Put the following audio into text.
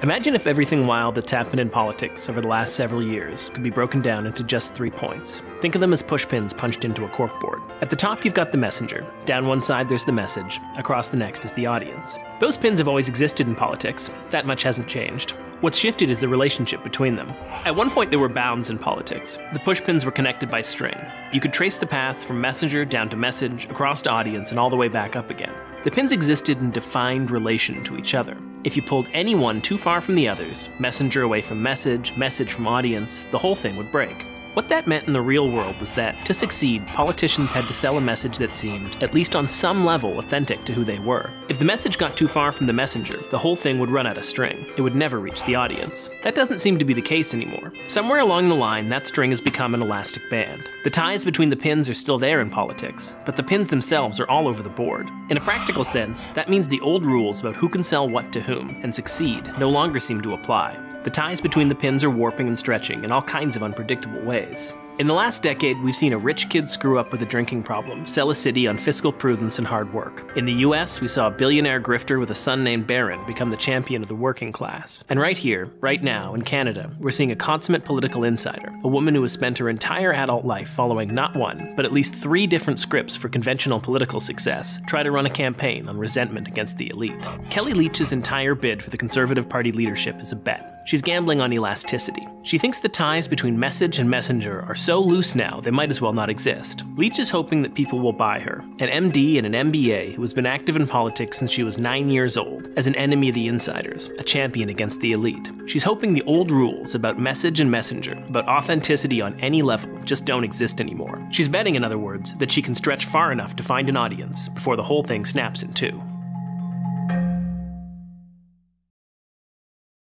Imagine if everything wild that's happened in politics over the last several years could be broken down into just 3 points. Think of them as pushpins punched into a corkboard. At the top, you've got the messenger. Down one side, there's the message. Across the next is the audience. Those pins have always existed in politics. That much hasn't changed. What's shifted is the relationship between them. At one point, there were bounds in politics. The pushpins were connected by string. You could trace the path from messenger down to message, across to audience, and all the way back up again. The pins existed in defined relation to each other. If you pulled any one too far from the others, messenger away from message, message from audience, the whole thing would break. What that meant in the real world was that, to succeed, politicians had to sell a message that seemed, at least on some level, authentic to who they were. If the message got too far from the messenger, the whole thing would run out of string. It would never reach the audience. That doesn't seem to be the case anymore. Somewhere along the line, that string has become an elastic band. The ties between the pins are still there in politics, but the pins themselves are all over the board. In a practical sense, that means the old rules about who can sell what to whom and succeed no longer seem to apply. The ties between the pins are warping and stretching in all kinds of unpredictable ways. In the last decade, we've seen a rich kid screw up with a drinking problem, sell a city on fiscal prudence and hard work. In the US, we saw a billionaire grifter with a son named Barron become the champion of the working class. And right here, right now, in Canada, we're seeing a consummate political insider, a woman who has spent her entire adult life following not one, but at least 3 different scripts for conventional political success, try to run a campaign on resentment against the elite. Kellie Leitch's entire bid for the Conservative Party leadership is a bet. She's gambling on elasticity. She thinks the ties between message and messenger are so loose now they might as well not exist. Leitch is hoping that people will buy her, an MD and an MBA who has been active in politics since she was 9 years old, as an enemy of the insiders, a champion against the elite. She's hoping the old rules about message and messenger, about authenticity on any level, just don't exist anymore. She's betting, in other words, that she can stretch far enough to find an audience before the whole thing snaps in two.